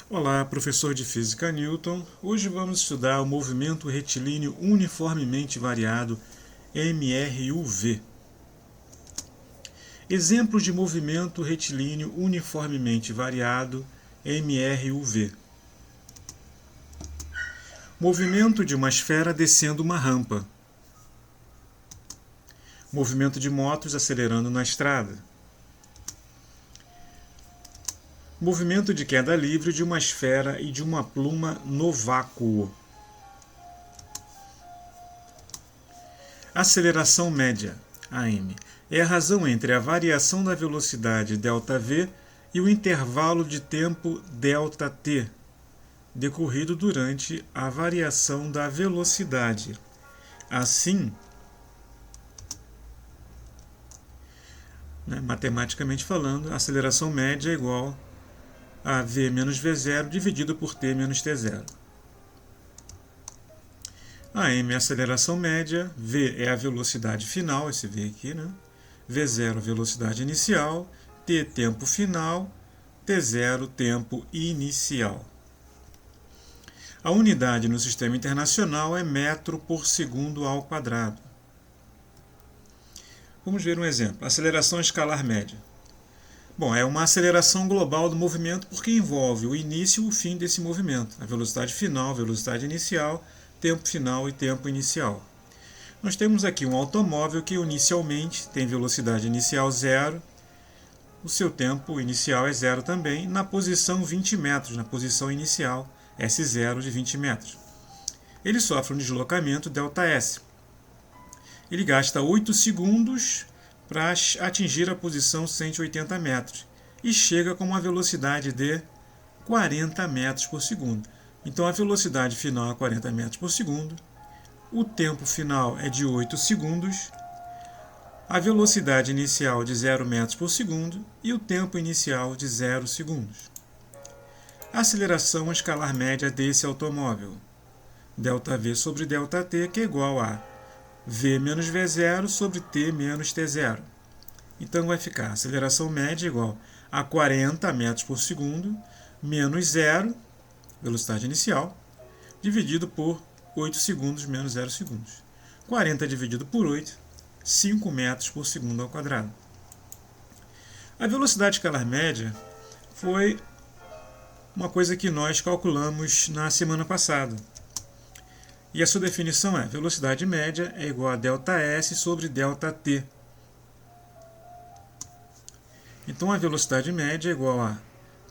Olá, professor de Física Newton. Hoje vamos estudar o movimento retilíneo uniformemente variado MRUV. Exemplos de movimento retilíneo uniformemente variado MRUV. Movimento de uma esfera descendo uma rampa. Movimento de motos acelerando na estrada. Movimento de queda livre de uma esfera e de uma pluma no vácuo. Aceleração média, AM, é a razão entre a variação da velocidade ΔV e o intervalo de tempo ΔT, decorrido durante a variação da velocidade. Assim, matematicamente falando, a aceleração média é igual a V menos V0 dividido por T menos T0. A M é a aceleração média, V é a velocidade final, esse V aqui, né? V0 velocidade inicial, T tempo final, T0 tempo inicial. A unidade no sistema internacional é metro por segundo ao quadrado. Vamos ver um exemplo. Aceleração escalar média. Bom, é uma aceleração global do movimento porque envolve o início e o fim desse movimento, a velocidade final, velocidade inicial, tempo final e tempo inicial. Nós temos aqui um automóvel que inicialmente tem velocidade inicial zero, o seu tempo inicial é zero também, na posição 20 metros, na posição inicial S0 de 20 metros. Ele sofre um deslocamento ΔS. Ele gasta 8 segundos para atingir a posição 180 metros e chega com uma velocidade de 40 metros por segundo. Então a velocidade final é 40 metros por segundo, o tempo final é de 8 segundos, a velocidade inicial de 0 metros por segundo e o tempo inicial de 0 segundos. A aceleração escalar média desse automóvel, ΔV sobre ΔT, que é igual a V menos V0 sobre T menos T0. Então vai ficar a aceleração média igual a 40 metros por segundo menos 0, velocidade inicial, dividido por 8 segundos menos 0 segundos. 40 dividido por 8, 5 metros por segundo ao quadrado. A velocidade escalar média foi uma coisa que nós calculamos na semana passada. E a sua definição é: velocidade média é igual a ΔS sobre ΔT. Então a velocidade média é igual a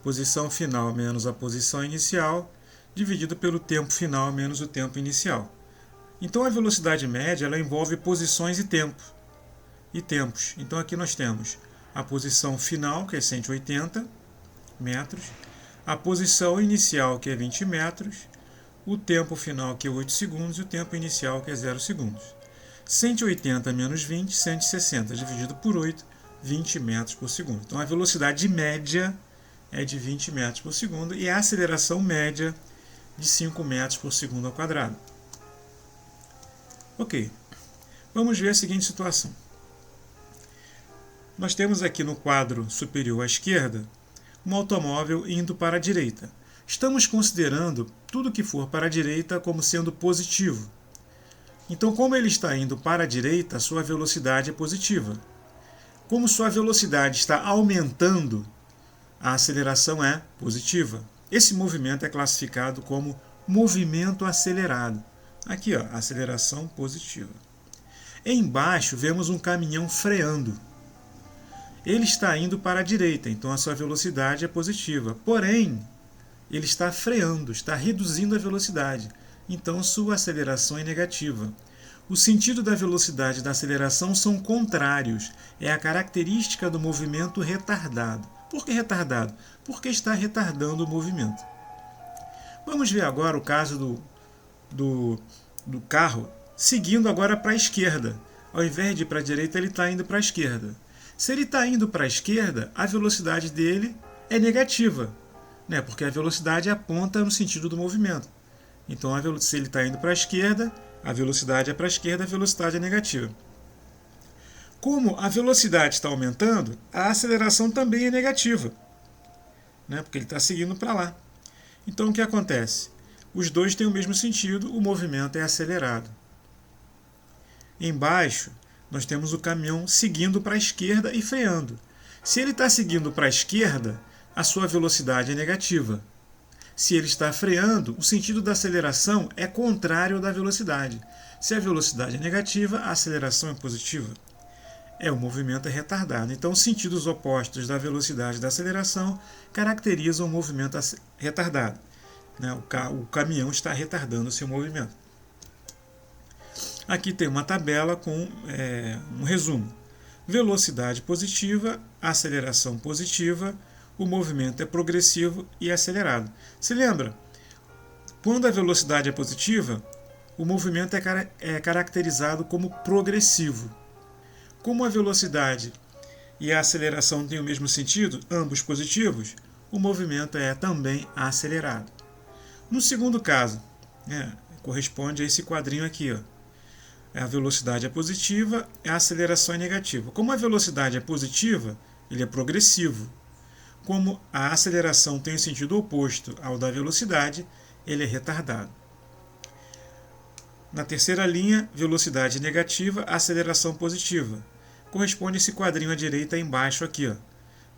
posição final menos a posição inicial, dividido pelo tempo final menos o tempo inicial. Então a velocidade média ela envolve posições e tempos. Então aqui nós temos a posição final, que é 180 metros, a posição inicial, que é 20 metros, o tempo final, que é 8 segundos, e o tempo inicial, que é 0 segundos. 180 menos 20, 160, dividido por 8, 20 metros por segundo. Então, a velocidade média é de 20 metros por segundo e a aceleração média de 5 metros por segundo ao quadrado. Ok, vamos ver a seguinte situação. Nós temos aqui no quadro superior à esquerda um automóvel indo para a direita. Estamos considerando tudo que for para a direita como sendo positivo. Então, como ele está indo para a direita, sua velocidade é positiva. Como sua velocidade está aumentando, a aceleração é positiva. Esse movimento é classificado como movimento acelerado. Aqui, ó, aceleração positiva. Embaixo, vemos um caminhão freando. Ele está indo para a direita, então a sua velocidade é positiva. Porém, ele está freando, está reduzindo a velocidade, então sua aceleração é negativa. O sentido da velocidade e da aceleração são contrários, é a característica do movimento retardado. Por que retardado? Porque está retardando o movimento. Vamos ver agora o caso do carro seguindo agora para a esquerda. Ao invés de ir para a direita, ele está indo para a esquerda. Se ele está indo para a esquerda, a velocidade dele é negativa, porque a velocidade aponta no sentido do movimento. Então, se ele está indo para a esquerda, a velocidade é para a esquerda, a velocidade é negativa. Como a velocidade está aumentando, a aceleração também é negativa, porque ele está seguindo para lá. Então o que acontece? Os dois têm o mesmo sentido, o movimento é acelerado. Embaixo, nós temos o caminhão seguindo para a esquerda e freando. Se ele está seguindo para a esquerda, a sua velocidade é negativa. Se ele está freando, o sentido da aceleração é contrário ao da velocidade. Se a velocidade é negativa, a aceleração é positiva. O movimento é retardado. Então, os sentidos opostos da velocidade e da aceleração caracterizam o movimento retardado. O caminhão está retardando o seu movimento. Aqui tem uma tabela com um resumo. Velocidade positiva, aceleração positiva, o movimento é progressivo e acelerado. Se lembra? Quando a velocidade é positiva, o movimento é caracterizado como progressivo. Como a velocidade e a aceleração têm o mesmo sentido, ambos positivos, o movimento é também acelerado. No segundo caso, corresponde a esse quadrinho aqui. A velocidade é positiva, a aceleração é negativa. Como a velocidade é positiva, ele é progressivo. Como a aceleração tem o sentido oposto ao da velocidade, ele é retardado. Na terceira linha, velocidade negativa, aceleração positiva. Corresponde esse quadrinho à direita embaixo aqui.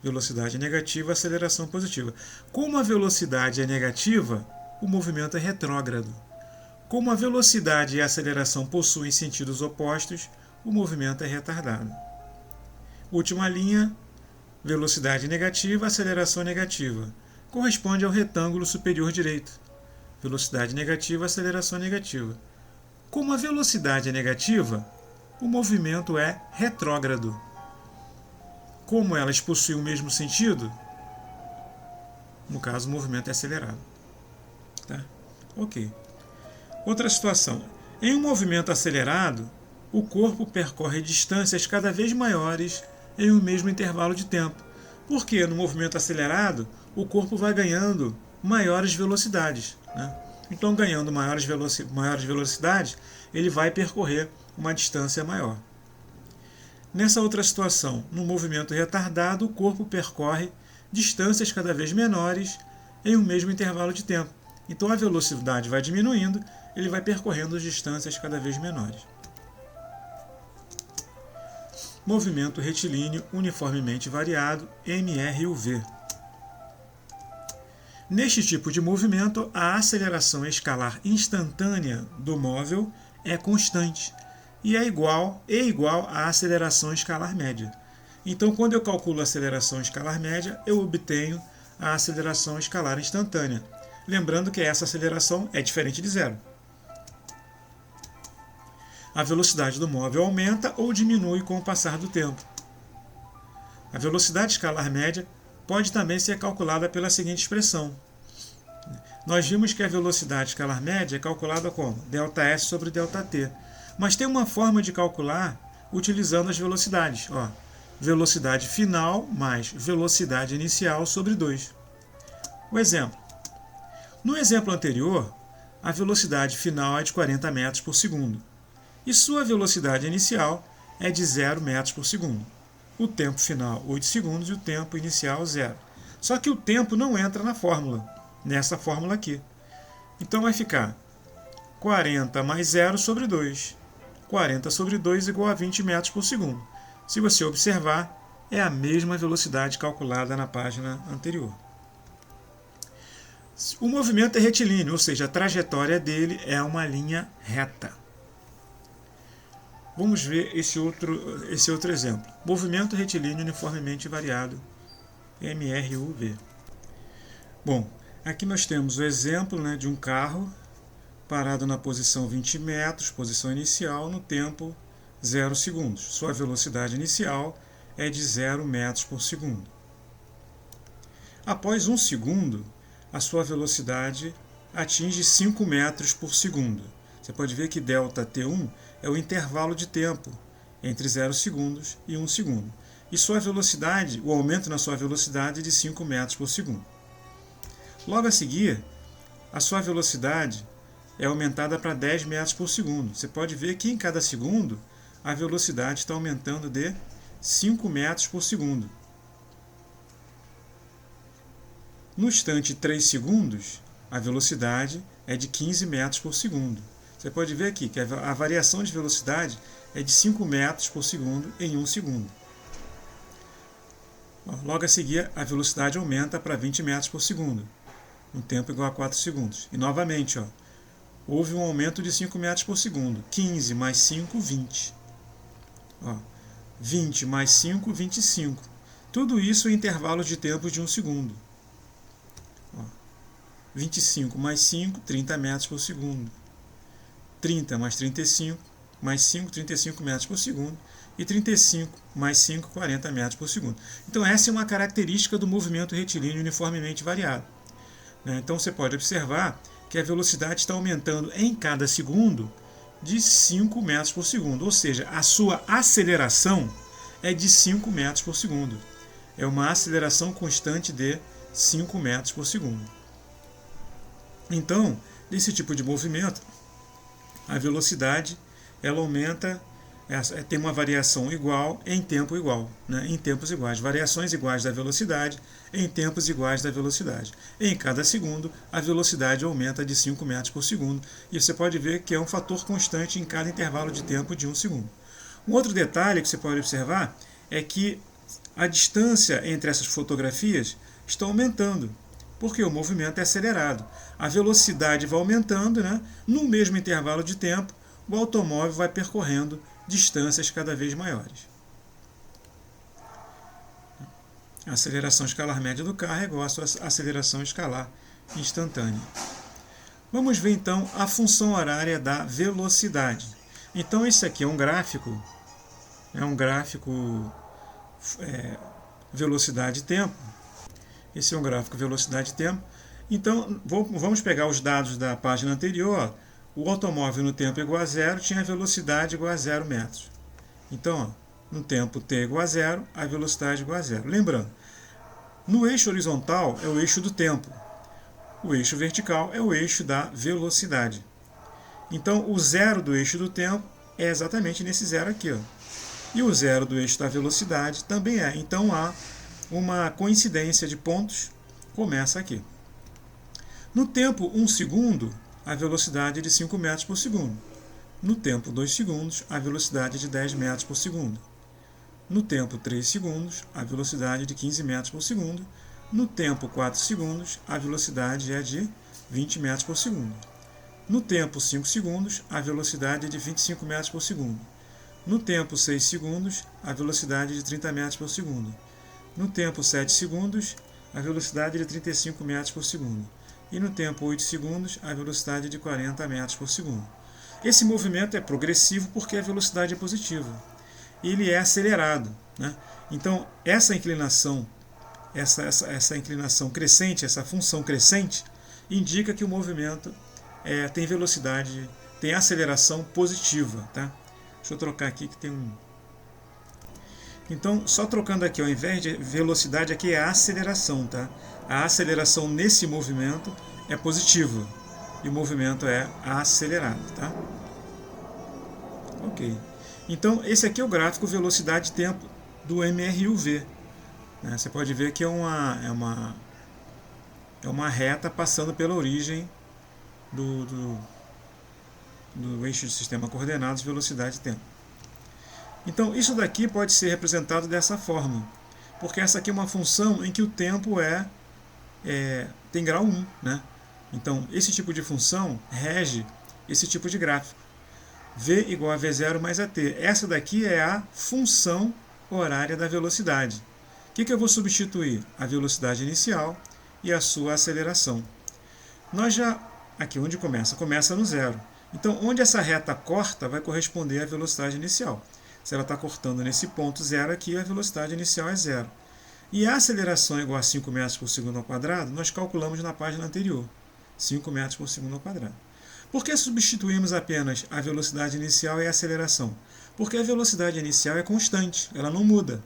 Velocidade negativa, aceleração positiva. Como a velocidade é negativa, o movimento é retrógrado. Como a velocidade e a aceleração possuem sentidos opostos, o movimento é retardado. Última linha, velocidade negativa, aceleração negativa. Corresponde ao retângulo superior direito. Velocidade negativa, aceleração negativa. Como a velocidade é negativa, o movimento é retrógrado. Como elas possuem o mesmo sentido, no caso o movimento é acelerado. Tá? Ok. Outra situação. Em um movimento acelerado, o corpo percorre distâncias cada vez maiores em um mesmo intervalo de tempo. Porque no movimento acelerado, o corpo vai ganhando maiores velocidades. Então, ganhando maiores velocidades, ele vai percorrer uma distância maior. Nessa outra situação, no movimento retardado, o corpo percorre distâncias cada vez menores em um mesmo intervalo de tempo. Então, a velocidade vai diminuindo, ele vai percorrendo distâncias cada vez menores. Movimento retilíneo uniformemente variado, MRUV. Neste tipo de movimento, a aceleração escalar instantânea do móvel é constante e é igual à aceleração escalar média. Então, quando eu calculo a aceleração escalar média, eu obtenho a aceleração escalar instantânea. Lembrando que essa aceleração é diferente de zero. A velocidade do móvel aumenta ou diminui com o passar do tempo. A velocidade escalar média pode também ser calculada pela seguinte expressão. Nós vimos que a velocidade escalar média é calculada como? ΔS sobre ΔT. Mas tem uma forma de calcular utilizando as velocidades. Velocidade final mais velocidade inicial sobre 2. O exemplo. No exemplo anterior, a velocidade final é de 40 metros por segundo. E sua velocidade inicial é de 0 metros por segundo. O tempo final, 8 segundos, e o tempo inicial, 0. Só que o tempo não entra na fórmula, nessa fórmula aqui. Então vai ficar 40 mais 0 sobre 2. 40 sobre 2 igual a 20 metros por segundo. Se você observar, é a mesma velocidade calculada na página anterior. O movimento é retilíneo, ou seja, a trajetória dele é uma linha reta. Vamos ver esse outro exemplo. Movimento retilíneo uniformemente variado, MRUV. Bom, aqui nós temos o exemplo de um carro parado na posição 20 metros, posição inicial, no tempo 0 segundos. Sua velocidade inicial é de 0 metros por segundo. Após 1 segundo, a sua velocidade atinge 5 metros por segundo. Você pode ver que ΔT1 é o intervalo de tempo entre 0 segundos e 1 segundo. E sua velocidade, o aumento na sua velocidade é de 5 metros por segundo. Logo a seguir, a sua velocidade é aumentada para 10 metros por segundo. Você pode ver que em cada segundo a velocidade está aumentando de 5 metros por segundo. No instante 3 segundos, a velocidade é de 15 metros por segundo. Você pode ver aqui que a variação de velocidade é de 5 metros por segundo em 1 segundo. Logo a seguir, a velocidade aumenta para 20 metros por segundo, um tempo igual a 4 segundos. E novamente, houve um aumento de 5 metros por segundo. 15 mais 5, 20. 20 mais 5, 25. Tudo isso em intervalos de tempo de 1 segundo. 25 mais 5, 30 metros por segundo. 30 mais 35, mais 5, 35 metros por segundo. E 35 mais 5, 40 metros por segundo. Então essa é uma característica do movimento retilíneo uniformemente variado. Então você pode observar que a velocidade está aumentando em cada segundo de 5 metros por segundo. Ou seja, a sua aceleração é de 5 metros por segundo. É uma aceleração constante de 5 metros por segundo. Então, nesse tipo de movimento, a velocidade ela aumenta, tem uma variação igual em tempo igual, em tempos iguais, variações iguais da velocidade em tempos iguais da velocidade. Em cada segundo, a velocidade aumenta de 5 metros por segundo, e você pode ver que é um fator constante em cada intervalo de tempo de 1 segundo. Um outro detalhe que você pode observar é que a distância entre essas fotografias está aumentando, porque o movimento é acelerado. A velocidade vai aumentando, no mesmo intervalo de tempo, o automóvel vai percorrendo distâncias cada vez maiores. A aceleração escalar média do carro é igual à sua aceleração escalar instantânea. Vamos ver então a função horária da velocidade. Então esse aqui é um gráfico velocidade e tempo. Esse é um gráfico velocidade e tempo. Então vamos pegar os dados da página anterior. O automóvel no tempo igual a zero tinha velocidade igual a 0 metros. Então, no tempo t igual a zero, a velocidade igual a zero. Lembrando, no eixo horizontal é o eixo do tempo. O eixo vertical é o eixo da velocidade. Então, o zero do eixo do tempo é exatamente nesse zero aqui. E o zero do eixo da velocidade também é. Então, há uma coincidência de pontos, começa aqui. No tempo 1 segundo, a velocidade é de 5 metros por segundo. No tempo 2 segundos, a velocidade é de 10 metros por segundo. No tempo 3 segundos, a velocidade é de 15 metros por segundo. No tempo 4 segundos, a velocidade é de 20 metros por segundo. No tempo 5 segundos, a velocidade é de 25 metros por segundo. No tempo 6 segundos, a velocidade é de 30 metros por segundo. No tempo 7 segundos, a velocidade é de 35 metros por segundo. E no tempo 8 segundos, a velocidade é de 40 metros por segundo. Esse movimento é progressivo porque a velocidade é positiva. Ele é acelerado. Então, essa inclinação crescente, essa função crescente, indica que o movimento tem velocidade, tem aceleração positiva. Deixa eu trocar aqui que tem um... Então, só trocando aqui, ao invés de velocidade, aqui é a aceleração. A aceleração nesse movimento é positiva e o movimento é acelerado. Ok. Então, esse aqui é o gráfico velocidade e tempo do MRUV. Você pode ver que é uma reta passando pela origem do eixo de sistema coordenados, velocidade e tempo. Então, isso daqui pode ser representado dessa forma, porque essa aqui é uma função em que o tempo tem grau 1. Então, esse tipo de função rege esse tipo de gráfico. V igual a V0 mais AT. Essa daqui é a função horária da velocidade. O que eu vou substituir? A velocidade inicial e a sua aceleração. Aqui onde começa no zero. Então, onde essa reta corta vai corresponder à velocidade inicial. Se ela está cortando nesse ponto zero aqui, a velocidade inicial é zero. E a aceleração é igual a 5 metros por segundo ao quadrado, nós calculamos na página anterior. 5 metros por segundo ao quadrado. Por que substituímos apenas a velocidade inicial e a aceleração? Porque a velocidade inicial é constante, ela não muda.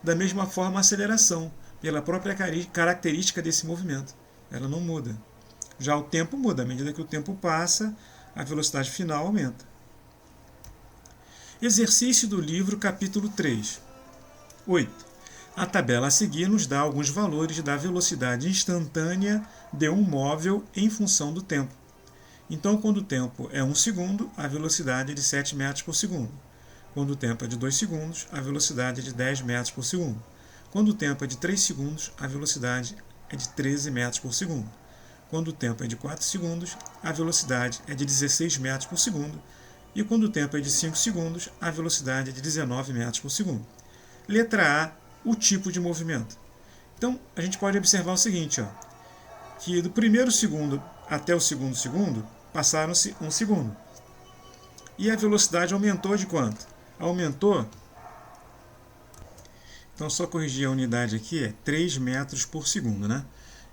Da mesma forma, a aceleração, pela própria característica desse movimento, ela não muda. Já o tempo muda, à medida que o tempo passa, a velocidade final aumenta. Exercício do livro, capítulo 3. 8. A tabela a seguir nos dá alguns valores da velocidade instantânea de um móvel em função do tempo. Então, quando o tempo é 1 segundo, a velocidade é de 7 metros por segundo. Quando o tempo é de 2 segundos, a velocidade é de 10 metros por segundo. Quando o tempo é de 3 segundos, a velocidade é de 13 metros por segundo. Quando o tempo é de 4 segundos, a velocidade é de 16 metros por segundo. E quando o tempo é de 5 segundos, a velocidade é de 19 metros por segundo. Letra A, o tipo de movimento. Então, a gente pode observar o seguinte, ó, que do primeiro segundo até o segundo segundo, passaram-se 1 segundo. E a velocidade aumentou de quanto? Aumentou, então só corrigir a unidade aqui, é 3 metros por segundo, né?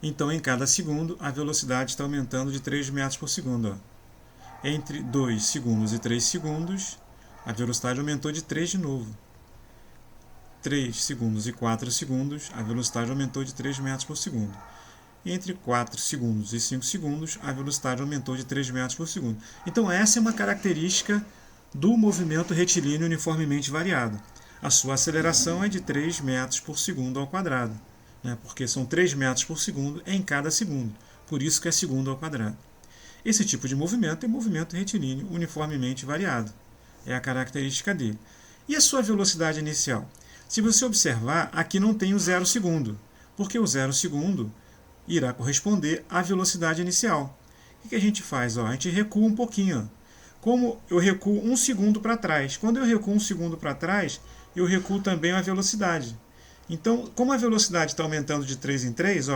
Então, em cada segundo, a velocidade está aumentando de 3 metros por segundo. Ó. Entre 2 segundos e 3 segundos, a velocidade aumentou de 3 de novo. 3 segundos e 4 segundos, a velocidade aumentou de 3 metros por segundo. Entre 4 segundos e 5 segundos, a velocidade aumentou de 3 metros por segundo. Então, essa é uma característica do movimento retilíneo uniformemente variado. A sua aceleração é de 3 metros por segundo ao quadrado, né? Porque são 3 metros por segundo em cada segundo. Por isso que é segundo ao quadrado. Esse tipo de movimento é movimento retilíneo uniformemente variado. É a característica dele. E a sua velocidade inicial? Se você observar, aqui não tem o 0 segundo, porque o 0 segundo irá corresponder à velocidade inicial. O que a gente faz? A gente recua um pouquinho. Como eu recuo 1 segundo para trás. Quando eu recuo 1 segundo para trás, eu recuo também a velocidade. Então, como a velocidade está aumentando de 3 em 3,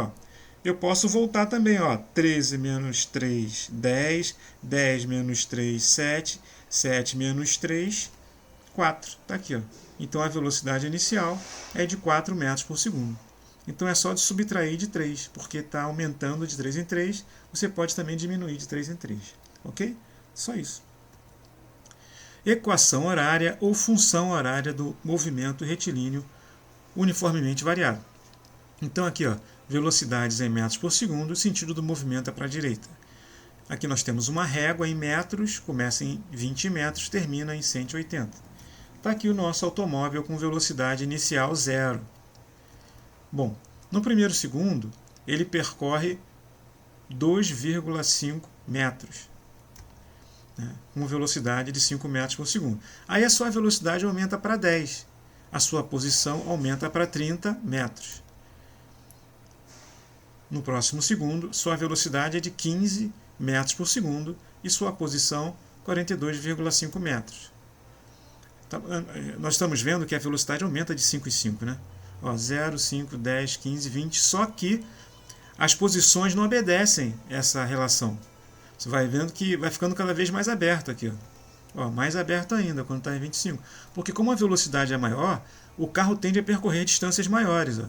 eu posso voltar também. 13 menos 3, 10. 10 menos 3, 7. 7 menos 3, 4. Está aqui. Então, a velocidade inicial é de 4 metros por segundo. Então, é só de subtrair de 3, porque está aumentando de 3 em 3. Você pode também diminuir de 3 em 3. Ok? Só isso. Equação horária ou função horária do movimento retilíneo uniformemente variado. Então, aqui, velocidades em metros por segundo, o sentido do movimento é para a direita. Aqui nós temos uma régua em metros, começa em 20 metros, termina em 180. Está aqui o nosso automóvel com velocidade inicial 0. Bom, no primeiro segundo, ele percorre 2,5 metros, né, com velocidade de 5 metros por segundo. Aí a sua velocidade aumenta para 10. A sua posição aumenta para 30 metros. No próximo segundo, sua velocidade é de 15 metros por segundo e sua posição 42,5 metros. Nós estamos vendo que a velocidade aumenta de 5 em 5, né? 0, 5, 10, 15, 20, só que as posições não obedecem essa relação. Você vai vendo que vai ficando cada vez mais aberto aqui. Mais aberto ainda quando está em 25. Porque como a velocidade é maior, o carro tende a percorrer distâncias maiores.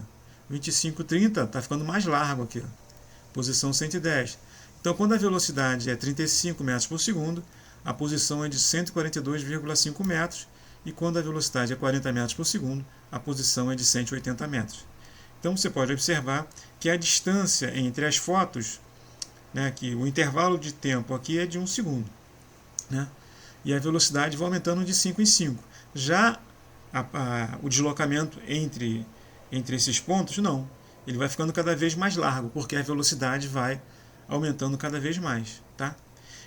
25, 30 está ficando mais largo aqui. Posição 110. Então, quando a velocidade é 35 metros por segundo, a posição é de 142,5 metros. E quando a velocidade é 40 metros por segundo, a posição é de 180 metros. Então, você pode observar que a distância entre as fotos, né, que o intervalo de tempo aqui é de 1 segundo. Né, e a velocidade vai aumentando de 5 em 5. Já o deslocamento entre esses pontos, não. Ele vai ficando cada vez mais largo, porque a velocidade vai aumentando cada vez mais. Tá?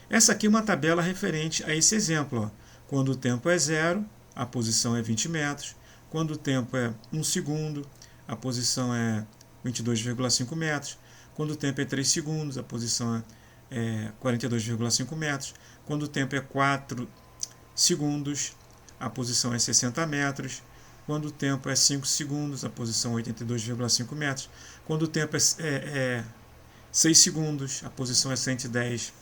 Essa aqui é uma tabela referente a esse exemplo. Quando o tempo é 0, a posição é 20 metros. Quando o tempo é 1 segundo, a posição é 22,5 metros. Quando o tempo é 3 segundos, a posição é 42,5 metros. Quando o tempo é 4 segundos, a posição é 60 metros. Quando o tempo é 5 segundos, a posição é 82,5 metros. Quando o tempo é 6 segundos, a posição é 110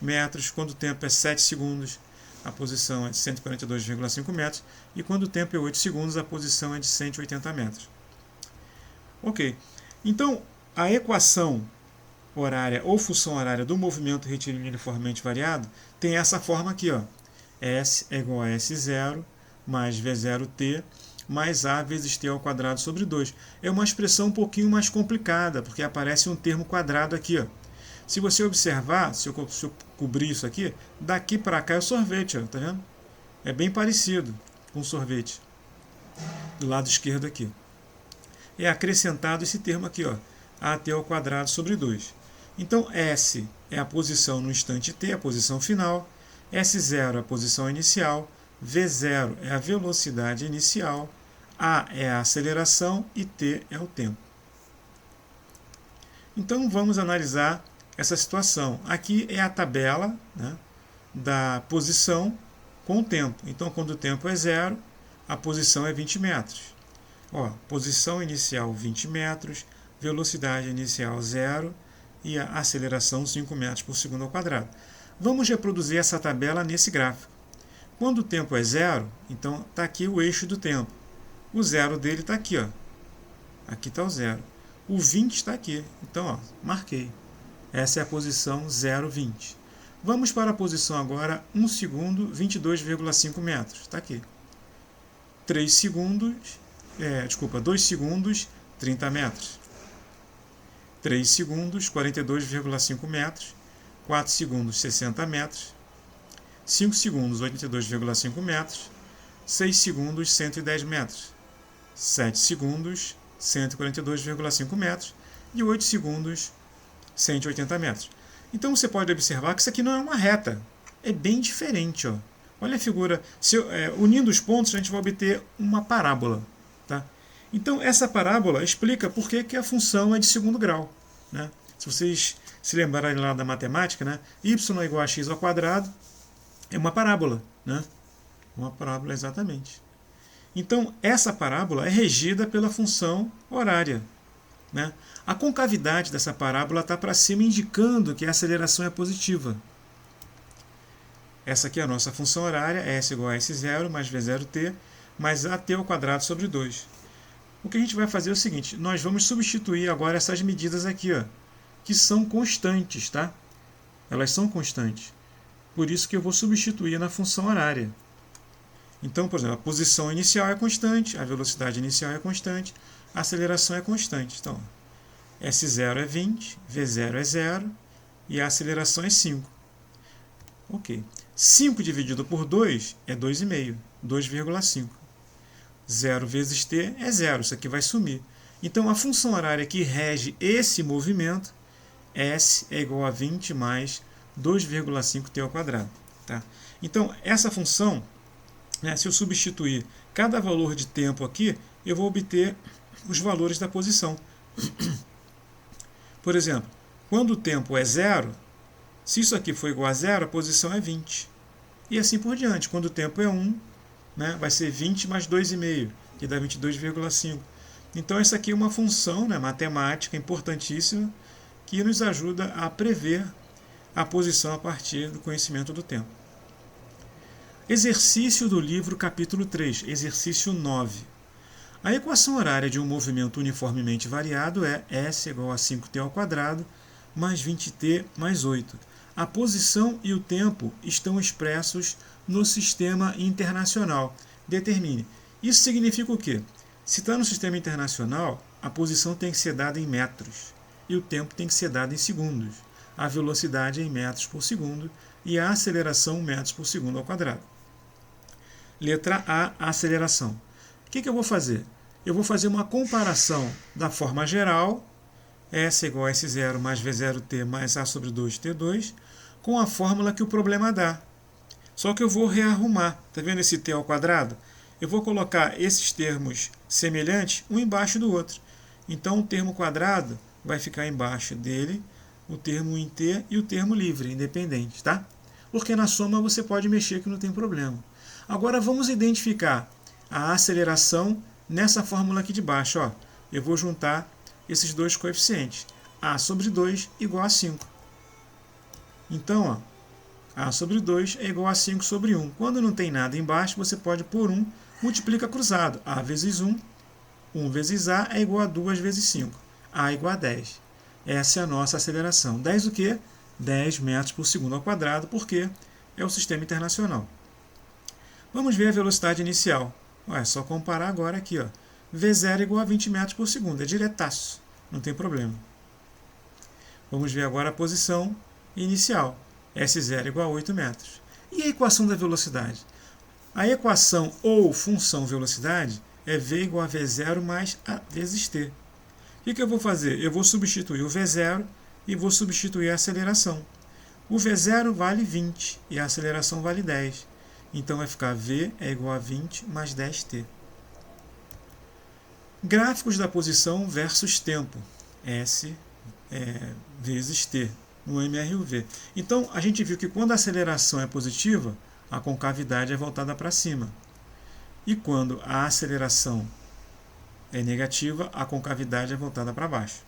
metros. Quando o tempo é 7 segundos, a posição é de 142,5 metros. E quando o tempo é 8 segundos, a posição é de 180 metros. Ok. Então, a equação horária ou função horária do movimento retilíneo uniformemente variado tem essa forma aqui. S é igual a S0 mais V0t mais A vezes t ao quadrado sobre 2. É uma expressão um pouquinho mais complicada, porque aparece um termo quadrado aqui. Se você observar, se eu cobrir isso aqui, daqui para cá é o sorvete, tá vendo? É bem parecido com o sorvete, do lado esquerdo aqui. é acrescentado esse termo aqui, ó, at² sobre 2. Então, S é a posição no instante t, a posição final, S0 é a posição inicial, V0 é a velocidade inicial, A é a aceleração e T é o tempo. Então, vamos analisar essa situação. Aqui é a tabela, né, da posição com o tempo. Então, quando o tempo é 0, a posição é 20 metros. Ó, posição inicial 20 metros, velocidade inicial 0 e a aceleração 5 metros por segundo ao quadrado. Vamos reproduzir essa tabela nesse gráfico. Quando o tempo é 0, então está aqui o eixo do tempo. O 0 dele está aqui, ó. Aqui está o 0. O 20 está aqui. Então, ó, marquei. Essa é a posição 0, 20. Vamos para a posição agora 1 segundo, 22,5 metros. Está aqui. 2 segundos, 30 metros. 3 segundos, 42,5 metros. 4 segundos, 60 metros. 5 segundos, 82,5 metros. 6 segundos, 110 metros. 7 segundos, 142,5 metros. E 8 segundos, 180 metros. Então você pode observar que isso aqui não é uma reta. É bem diferente, ó. Olha a figura. Unindo os pontos, a gente vai obter uma parábola. Tá? Então, essa parábola explica por que a função é de segundo grau. Né? Se vocês se lembrarem lá da matemática, né? Y é igual a x ao quadrado é uma parábola. Né? Uma parábola, exatamente. Então, essa parábola é regida pela função horária. Né? A concavidade dessa parábola está para cima, indicando que a aceleração é positiva. Essa aqui é a nossa função horária, S igual a S0 mais V0t mais at² sobre 2. O que a gente vai fazer é o seguinte, nós vamos substituir agora essas medidas aqui, ó, que são constantes, tá? Elas são constantes. Por isso que eu vou substituir na função horária. Então, por exemplo, a posição inicial é constante, a velocidade inicial é constante, a aceleração é constante. Então, S0 é 20, V0 é 0 e a aceleração é 5. Ok. 5 dividido por 2 é 2,5, 2,5. 0 vezes t é 0, isso aqui vai sumir. Então, a função horária que rege esse movimento, S é igual a 20 mais 2,5t². Tá? Então, essa função, né, se eu substituir cada valor de tempo aqui, eu vou obter os valores da posição. Por exemplo, quando o tempo é 0, se isso aqui for igual a 0, a posição é 20. E assim por diante. Quando o tempo é 1, né, vai ser 20 mais 2,5, que dá 22,5. Então, essa aqui é uma função, né, matemática importantíssima que nos ajuda a prever a posição a partir do conhecimento do tempo. Exercício do livro capítulo 3, exercício 9. A equação horária de um movimento uniformemente variado é S igual a 5t² mais 20t mais 8. A posição e o tempo estão expressos no sistema internacional. Determine. Isso significa o quê? Se está no sistema internacional, a posição tem que ser dada em metros e o tempo tem que ser dado em segundos. A velocidade é em metros por segundo e a aceleração metros por segundo ao quadrado. Letra A, aceleração. O que eu vou fazer? Eu vou fazer uma comparação da forma geral, S igual a S0 mais V0t mais A sobre 2t2, com a fórmula que o problema dá. Só que eu vou rearrumar. Está vendo esse t²? Eu vou colocar esses termos semelhantes um embaixo do outro. Então, o termo quadrado vai ficar embaixo dele, o termo em t e o termo livre, independente. Tá? Porque na soma você pode mexer que não tem problema. Agora, vamos identificar a aceleração nessa fórmula aqui de baixo. Ó. Eu vou juntar esses dois coeficientes. A sobre 2 igual a 5. Então, ó, A sobre 2 é igual a 5 sobre 1. Quando não tem nada embaixo, você pode pôr 1, multiplica cruzado. A vezes 1, 1 vezes A é igual a 2 vezes 5. A é igual a 10. Essa é a nossa aceleração. 10 o quê? 10 metros por segundo ao quadrado, porque é o sistema internacional. Vamos ver a velocidade inicial. É só comparar agora aqui. Ó. V0 é igual a 20 metros por segundo. É diretaço. Não tem problema. Vamos ver agora a posição inicial. S0 igual a 8 metros. E a equação da velocidade? A equação ou função velocidade é V igual a V0 mais A vezes T. O que eu vou fazer? Eu vou substituir o V0 e vou substituir a aceleração. O V0 vale 20 e a aceleração vale 10. Então vai ficar V é igual a 20 mais 10T. Gráficos da posição versus tempo. S vezes T, no MRUV. Então, a gente viu que quando a aceleração é positiva, a concavidade é voltada para cima. E quando a aceleração é negativa, a concavidade é voltada para baixo.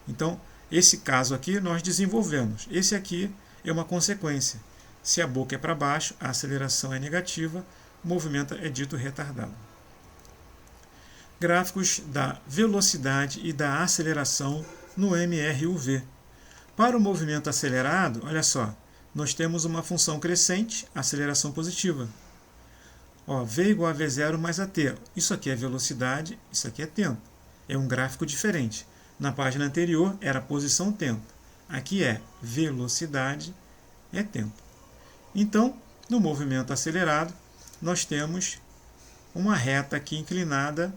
Então, esse caso aqui nós desenvolvemos. Esse aqui é uma consequência. Se a boca é para baixo, a aceleração é negativa, o movimento é dito retardado. Gráficos da velocidade e da aceleração no MRUV. Para o movimento acelerado, olha só, nós temos uma função crescente, aceleração positiva. Ó, V igual a V0 mais AT. Isso aqui é velocidade, isso aqui é tempo. É um gráfico diferente. Na página anterior era posição-tempo. Aqui é velocidade, é tempo. Então, no movimento acelerado, nós temos uma reta aqui inclinada,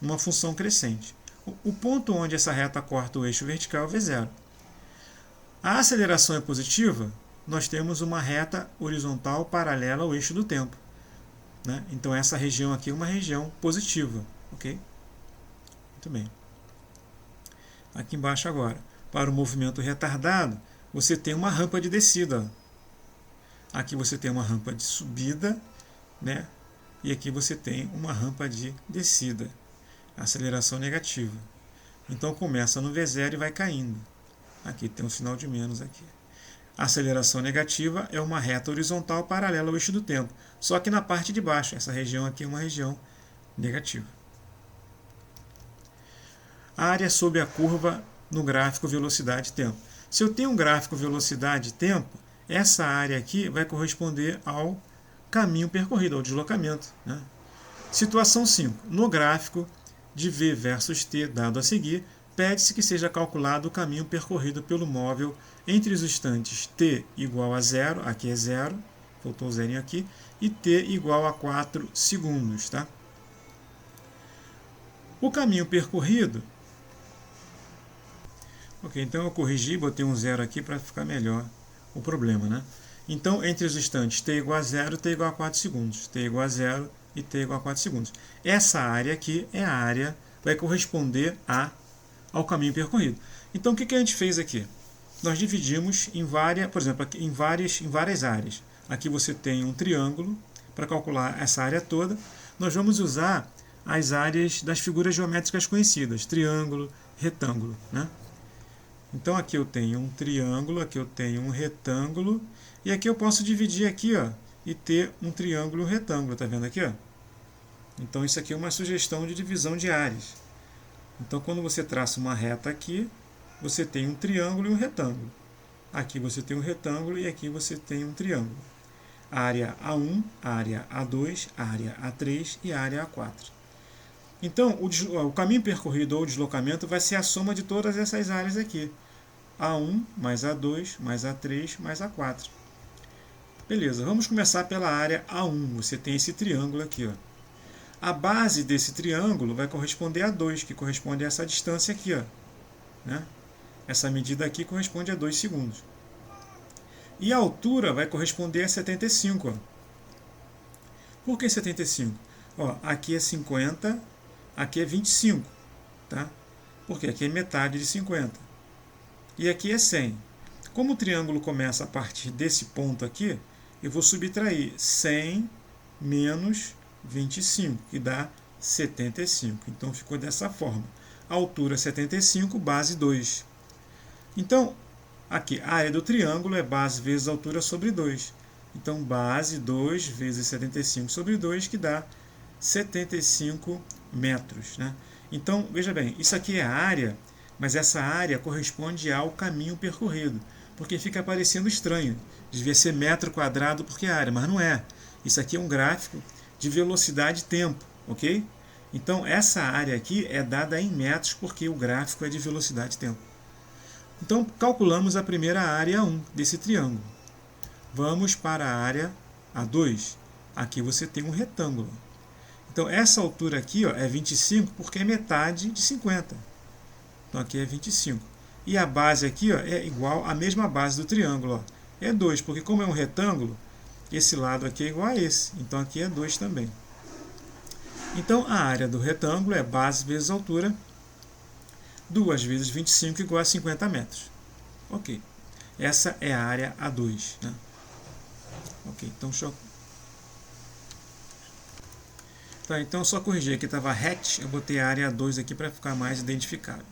uma função crescente. O ponto onde essa reta corta o eixo vertical é V0. A aceleração é positiva, nós temos uma reta horizontal paralela ao eixo do tempo. Né? Então essa região aqui é uma região positiva. Ok? Muito bem. Aqui embaixo agora, para o movimento retardado, você tem uma rampa de descida. Aqui você tem uma rampa de subida, né? E aqui você tem uma rampa de descida. Aceleração negativa. Então começa no V0 e vai caindo. Aqui tem um sinal de menos aqui. A aceleração negativa é uma reta horizontal paralela ao eixo do tempo. Só que na parte de baixo, essa região aqui é uma região negativa. A área sob a curva no gráfico velocidade-tempo. Se eu tenho um gráfico velocidade-tempo, essa área aqui vai corresponder ao caminho percorrido, ao deslocamento. Né? Situação 5. No gráfico de V versus T dado a seguir, pede-se que seja calculado o caminho percorrido pelo móvel entre os instantes t igual a 0, aqui é 0, faltou o zerinho aqui, e t igual a 4 segundos. Tá? O caminho percorrido... Ok, então eu corrigi, botei um 0 aqui para ficar melhor o problema. Né? Então, entre os instantes t igual a 0 e t igual a 4 segundos. t igual a 0 e t igual a 4 segundos. Essa área aqui é a área, vai corresponder ao caminho percorrido. Então, o que a gente fez aqui? Nós dividimos em várias, por exemplo, aqui, em várias áreas. Aqui você tem um triângulo, para calcular essa área toda. Nós vamos usar as áreas das figuras geométricas conhecidas, triângulo, retângulo. Né? Então, aqui eu tenho um triângulo, aqui eu tenho um retângulo, e aqui eu posso dividir aqui, ó, e ter um triângulo e um retângulo, tá vendo aqui? Ó? Então, isso aqui é uma sugestão de divisão de áreas. Então, quando você traça uma reta aqui, você tem um triângulo e um retângulo. Aqui você tem um retângulo e aqui você tem um triângulo. Área A1, área A2, área A3 e área A4. Então, o caminho percorrido ou deslocamento vai ser a soma de todas essas áreas aqui. A1 mais A2 mais A3 mais A4. Beleza, vamos começar pela área A1. Você tem esse triângulo aqui, ó. A base desse triângulo vai corresponder a 2, que corresponde a essa distância aqui. Ó, né? Essa medida aqui corresponde a 2 segundos. E a altura vai corresponder a 75. Ó. Por que 75? Ó, aqui é 50, aqui é 25. Tá? Porque aqui é metade de 50. E aqui é 100. Como o triângulo começa a partir desse ponto aqui, eu vou subtrair 100 menos 25, que dá 75. Então, ficou dessa forma. A altura 75, base 2. Então, aqui, a área do triângulo é base vezes altura sobre 2. Então, base 2 vezes 75 sobre 2, que dá 75 metros. Né? Então, veja bem, isso aqui é a área, mas essa área corresponde ao caminho percorrido, porque fica parecendo estranho. Devia ser metro quadrado porque é área, mas não é. Isso aqui é um gráfico de velocidade e tempo, ok? Então, essa área aqui é dada em metros porque o gráfico é de velocidade e tempo. Então, calculamos a primeira área 1 desse triângulo. Vamos para a área A2. Aqui você tem um retângulo. Então, essa altura aqui, ó, é 25 porque é metade de 50. Então, aqui é 25. E a base aqui, ó, é igual à mesma base do triângulo. Ó. É 2, porque como é um retângulo, esse lado aqui é igual a esse. Então, aqui é 2 também. Então, a área do retângulo é base vezes altura. 2 vezes 25 igual a 50 metros. Ok. Essa é a área A2. Né? Ok, então deixa eu... Tá, então só corrigir aqui, estava hat, eu botei a área A2 aqui para ficar mais identificável.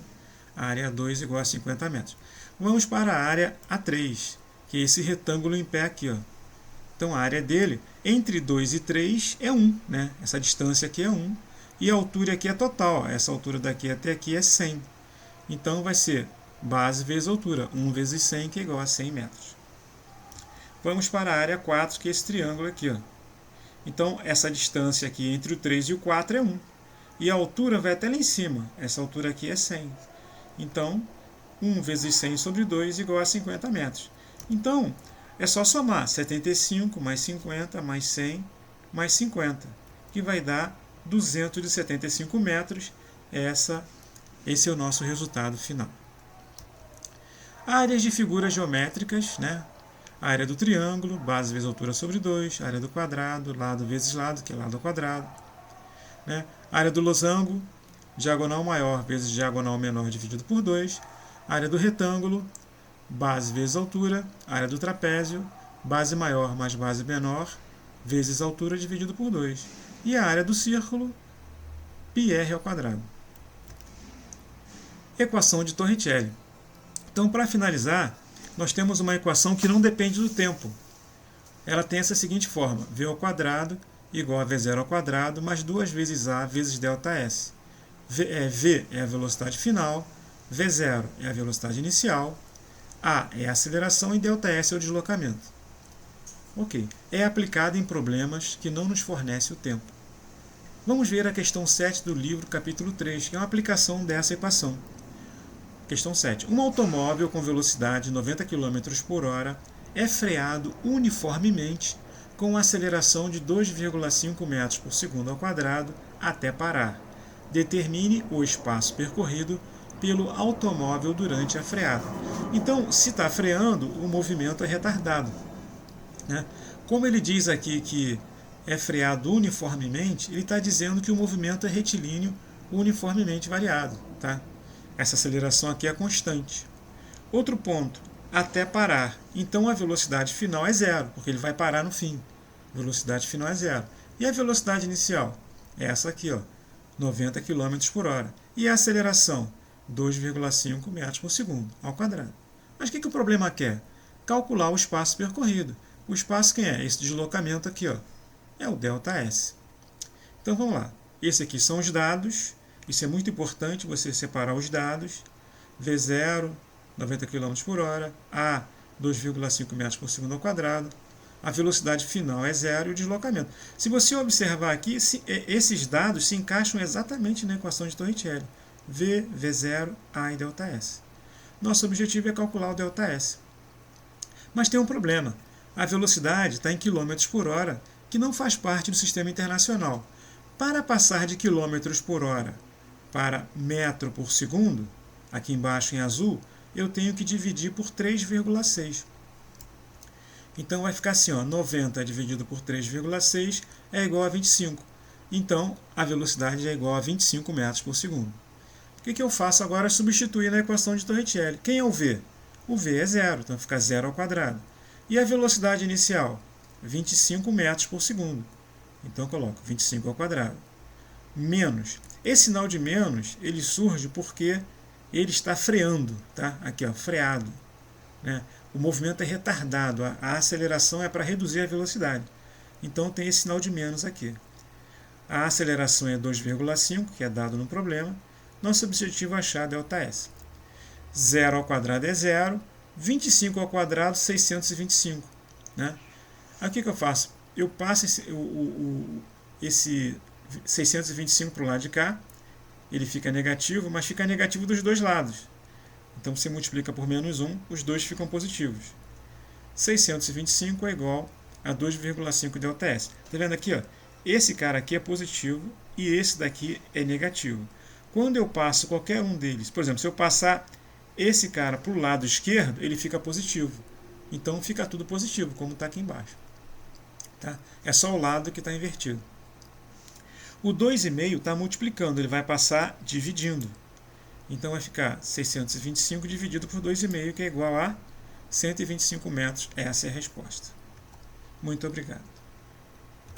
A área A2 igual a 50 metros. Vamos para a área A3, que é esse retângulo em pé aqui. Ó. Então a área dele, entre 2 e 3 é 1. Né? Essa distância aqui é 1. E a altura aqui é total. Ó. Essa altura daqui até aqui é 100. Então vai ser base vezes altura. 1 vezes 100, que é igual a 100 metros. Vamos para a área 4, que é esse triângulo aqui. Ó. Então, essa distância aqui entre o 3 e o 4 é 1. E a altura vai até lá em cima. Essa altura aqui é 100. Então, 1 vezes 100 sobre 2 igual a 50 metros. Então, é só somar 75 mais 50 mais 100 mais 50, que vai dar 275 metros. Esse é o nosso resultado final. Áreas de figuras geométricas, né? A área do triângulo, base vezes altura sobre 2, área do quadrado, lado vezes lado, que é lado ao quadrado. Né? Área do losango, diagonal maior vezes diagonal menor dividido por 2. Área do retângulo, base vezes altura. Área do trapézio, base maior mais base menor, vezes altura dividido por 2. E a área do círculo, πr ao quadrado. Equação de Torricelli. Então, para finalizar, nós temos uma equação que não depende do tempo. Ela tem essa seguinte forma: v ao quadrado igual a v0 ao quadrado mais 2 vezes a vezes ΔS. V é a velocidade final, v0 é a velocidade inicial, a é a aceleração e ΔS é o deslocamento. Ok. É aplicada em problemas que não nos fornecem o tempo. Vamos ver a questão 7 do livro, capítulo 3, que é uma aplicação dessa equação. Questão 7. Um automóvel com velocidade de 90 km por hora é freado uniformemente com aceleração de 2,5 metros por segundo ao quadrado até parar. Determine o espaço percorrido pelo automóvel durante a freada. Então, se está freando, o movimento é retardado. Né? Como ele diz aqui que é freado uniformemente, ele está dizendo que o movimento é retilíneo uniformemente variado. Tá? Essa aceleração aqui é constante. Outro ponto, até parar. Então a velocidade final é zero, porque ele vai parar no fim. A velocidade final é zero. E a velocidade inicial? É essa aqui, ó, 90 km por hora. E a aceleração? 2,5 metros por segundo, ao quadrado. Mas o que o problema quer? Calcular o espaço percorrido. O espaço quem é? Esse deslocamento aqui, ó, é o ΔS. Então vamos lá. Esse aqui são os dados. Isso é muito importante, você separar os dados. V0, 90 km por hora. A, 2,5 metros por segundo ao quadrado. A velocidade final é zero e o deslocamento. Se você observar aqui, esses dados se encaixam exatamente na equação de Torricelli. V, V0, A e ΔS. Nosso objetivo é calcular o ΔS. Mas tem um problema. A velocidade está em km por hora, que não faz parte do sistema internacional. Para passar de km por hora para metro por segundo, aqui embaixo em azul, eu tenho que dividir por 3,6. Então vai ficar assim, ó, 90 dividido por 3,6 é igual a 25. Então a velocidade é igual a 25 metros por segundo. O que eu faço agora? Substituir na equação de Torricelli. Quem é o V? O V é zero, então fica zero ao quadrado. E a velocidade inicial? 25 metros por segundo. Então eu coloco 25 ao quadrado. Menos. Esse sinal de menos, ele surge porque ele está freando, tá? Aqui, ó, freado. Né? O movimento é retardado, a aceleração é para reduzir a velocidade. Então tem esse sinal de menos aqui. A aceleração é 2,5, que é dado no problema. Nosso objetivo é achar ΔS. 0 ao quadrado é 0, 25 ao quadrado, 625. Né? Aqui o que eu faço? Eu passo esse 625 para o lado de cá, ele fica negativo, mas fica negativo dos dois lados. Então você multiplica por menos 1, os dois ficam positivos. 625 é igual a 2,5 ΔS. Está vendo aqui? Ó? esse cara aqui é positivo e esse daqui é negativo. Quando eu passo qualquer um deles, por exemplo, se eu passar esse cara para o lado esquerdo, ele fica positivo. Então fica tudo positivo, como está aqui embaixo. Tá? É só o lado que está invertido. O 2,5 está multiplicando, ele vai passar dividindo. Então vai ficar 625 dividido por 2,5, que é igual a 125 metros. Essa é a resposta. Muito obrigado.